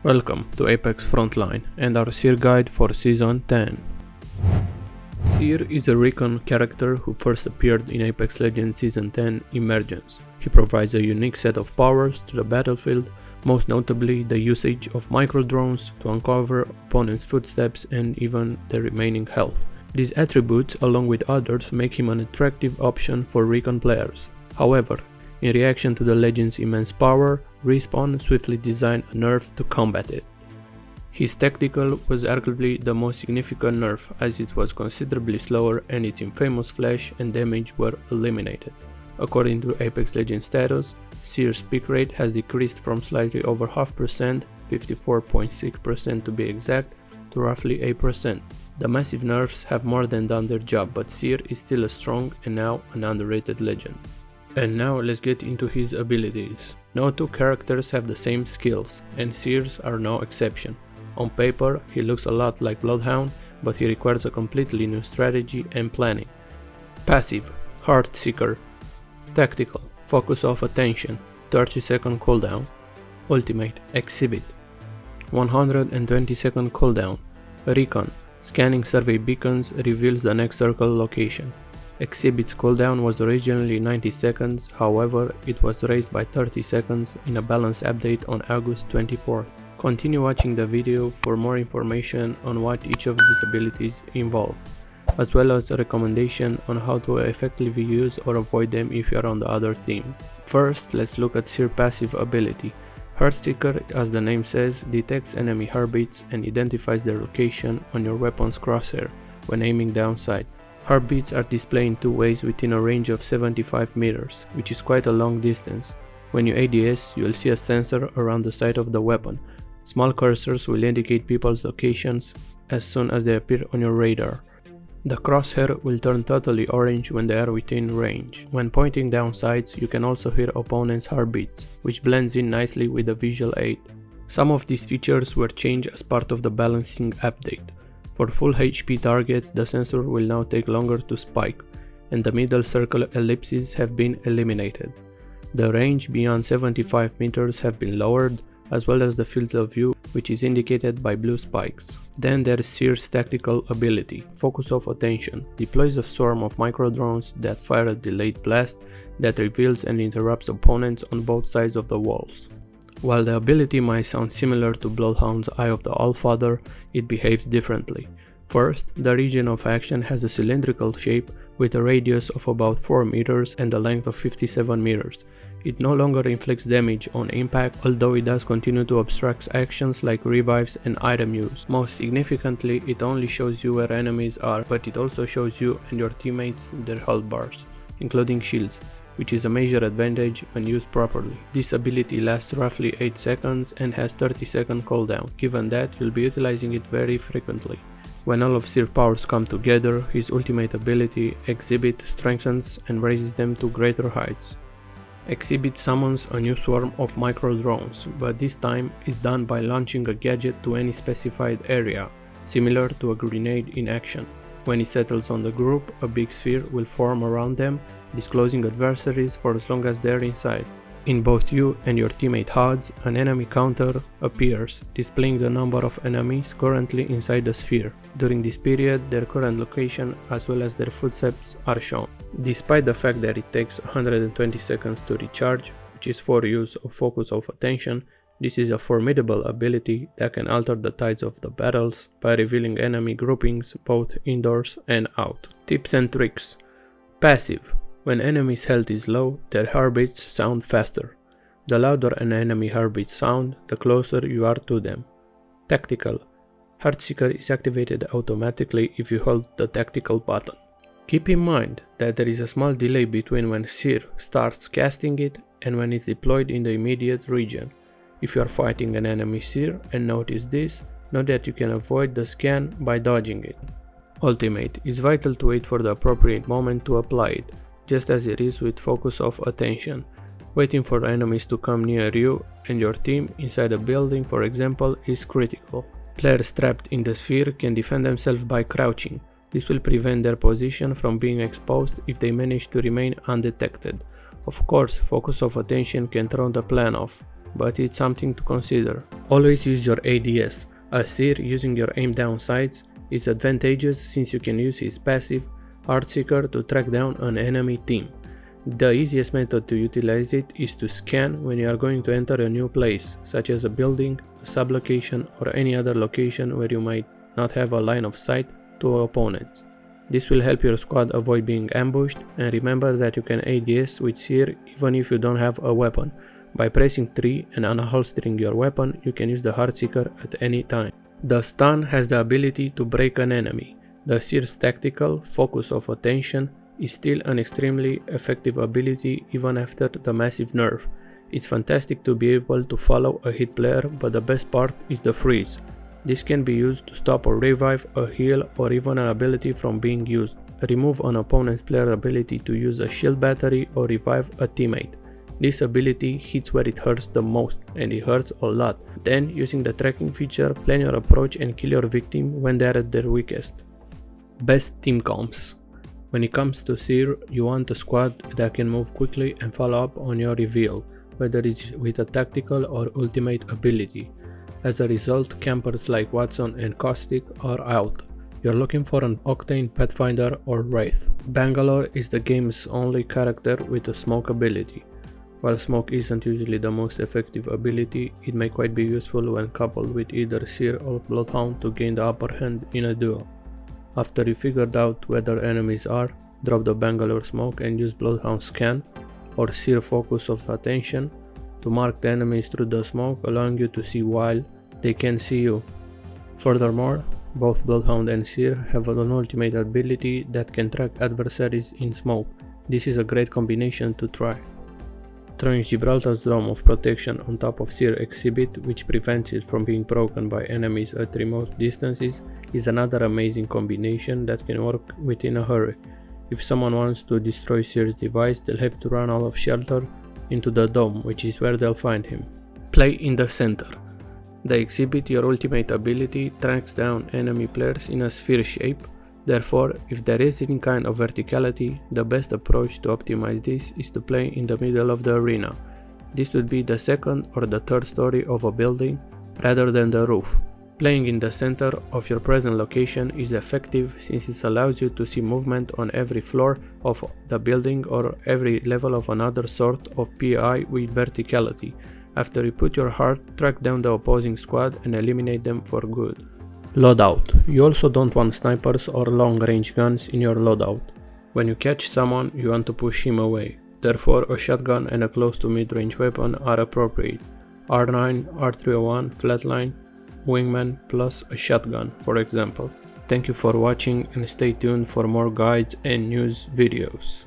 Welcome to Apex Frontline and our Seer guide for Season 10. Seer is a recon character who first appeared in Apex Legends Season 10 Emergence. He provides a unique set of powers to the battlefield, most notably the usage of micro-drones to uncover opponents' footsteps and even their remaining health. These attributes, along with others, make him an attractive option for recon players. However, in reaction to the Legend's immense power, Respawn swiftly designed a nerf to combat it. His tactical was arguably the most significant nerf, as it was considerably slower and its infamous flash and damage were eliminated. According to Apex Legends status, Seer's peak rate has decreased from slightly over 0.5%, 54.6% to be exact, to roughly 8%. The massive nerfs have more than done their job, but Seer is still a strong and now an underrated legend. And now let's get into his abilities. No two characters have the same skills, and Seer's are no exception. On paper, he looks a lot like Bloodhound, but he requires a completely new strategy and planning. Passive, Heartseeker. Tactical, Focus of Attention, 30-second cooldown. Ultimate, Exhibit, 120-second cooldown. Recon, scanning survey beacons reveals the next circle location. Exhibit's cooldown was originally 90 seconds, however, it was raised by 30 seconds in a balance update on August 24th. Continue watching the video for more information on what each of these abilities involve, as well as a recommendation on how to effectively use or avoid them if you are on the other team. First, let's look at Seer passive ability. Heartseeker, as the name says, detects enemy heartbeats and identifies their location on your weapon's crosshair when aiming down sight. Heartbeats are displayed in two ways within a range of 75 meters, which is quite a long distance. When you ADS, you will see a sensor around the sight of the weapon. Small cursors will indicate people's locations as soon as they appear on your radar. The crosshair will turn totally orange when they are within range. When pointing down sights, you can also hear opponents' heartbeats, which blends in nicely with the visual aid. Some of these features were changed as part of the balancing update. For full HP targets, the sensor will now take longer to spike, and the middle circle ellipses have been eliminated. The range beyond 75 meters have been lowered, as well as the field of view, which is indicated by blue spikes. Then there is Seer's tactical ability, Focus of Attention, deploys a swarm of micro-drones that fire a delayed blast that reveals and interrupts opponents on both sides of the walls. While the ability might sound similar to Bloodhound's Eye of the Allfather, it behaves differently. First, the region of action has a cylindrical shape with a radius of about 4 meters and a length of 57 meters. It no longer inflicts damage on impact, although it does continue to obstruct actions like revives and item use. Most significantly, it only shows you where enemies are, but it also shows you and your teammates their health bars, including shields, which is a major advantage when used properly. This ability lasts roughly 8 seconds and has 30-second cooldown. Given that, you'll be utilizing it very frequently. When all of Seer's powers come together, his ultimate ability, Exhibit, strengthens and raises them to greater heights. Exhibit summons a new swarm of micro-drones, but this time is done by launching a gadget to any specified area, similar to a grenade in action. When it settles on the group, a big sphere will form around them, disclosing adversaries for as long as they are inside. In both you and your teammate HUDs, an enemy counter appears, displaying the number of enemies currently inside the sphere. During this period, their current location as well as their footsteps are shown. Despite the fact that it takes 120 seconds to recharge, which is for use of Focus of Attention, this is a formidable ability that can alter the tides of the battles by revealing enemy groupings both indoors and out. Tips and tricks. Passive. When enemy's health is low, their heartbeats sound faster. The louder an enemy heartbeats sound, the closer you are to them. Tactical. Heartseeker is activated automatically if you hold the tactical button. Keep in mind that there is a small delay between when Seer starts casting it and when it's deployed in the immediate region. If you are fighting an enemy Seer and notice this, know that you can avoid the scan by dodging it. Ultimate is vital to wait for the appropriate moment to apply it, just as it is with Focus of Attention. Waiting for enemies to come near you and your team inside a building, for example, is critical. Players trapped in the sphere can defend themselves by crouching. This will prevent their position from being exposed if they manage to remain undetected. Of course, Focus of Attention can throw the plan off. but it's something to consider. Always use your ADS. As Seer, using your aim down sights is advantageous since you can use his passive Heartseeker to track down an enemy team. The easiest method to utilize it is to scan when you are going to enter a new place, such as a building, a sublocation, or any other location where you might not have a line of sight to opponents. This will help your squad avoid being ambushed, and remember that you can ADS with Seer even if you don't have a weapon. By pressing 3 and unholstering your weapon, you can use the Heartseeker at any time. The stun has the ability to break an enemy. The Seer's tactical focus of attention is still an extremely effective ability even after the massive nerf. It's fantastic to be able to follow a hit player, but the best part is the freeze. This can be used to stop or revive a heal or even an ability from being used. Remove an opponent's player ability to use a shield battery or revive a teammate. This ability hits where it hurts the most, and it hurts a lot. Then, using the tracking feature, plan your approach and kill your victim when they are at their weakest. Best team comps. When it comes to Seer, you want a squad that can move quickly and follow up on your reveal, whether it's with a tactical or ultimate ability. As a result, campers like Watson and Caustic are out. You're looking for an Octane, Pathfinder or Wraith. Bangalore is the game's only character with a smoke ability. While smoke isn't usually the most effective ability, it may quite be useful when coupled with either Seer or Bloodhound to gain the upper hand in a duel. After you figured out where their enemies are, drop the Bangalore smoke and use Bloodhound scan or Seer focus of attention to mark the enemies through the smoke, allowing you to see while they can see you. Furthermore, both Bloodhound and Seer have an ultimate ability that can track adversaries in smoke. This is a great combination to try. Throwing Gibraltar's Dome of Protection on top of Seer exhibit, which prevents it from being broken by enemies at remote distances, is another amazing combination that can work within a hurry. If someone wants to destroy Seer's device, they'll have to run out of shelter into the dome, which is where they'll find him. Play in the center. The exhibit, your ultimate ability, tracks down enemy players in a sphere shape. Therefore, if there is any kind of verticality, the best approach to optimize this is to play in the middle of the arena. This would be the second or the third story of a building rather than the roof. Playing in the center of your present location is effective since it allows you to see movement on every floor of the building or every level of another sort of PI with verticality. After you put your heart, track down the opposing squad and eliminate them for good. Loadout. You also don't want snipers or long-range guns in your loadout. When you catch someone, you want to push him away. Therefore, a shotgun and a close to mid-range weapon are appropriate. R9, R301, flatline, wingman plus a shotgun, for example. Thank you for watching and stay tuned for more guides and news videos.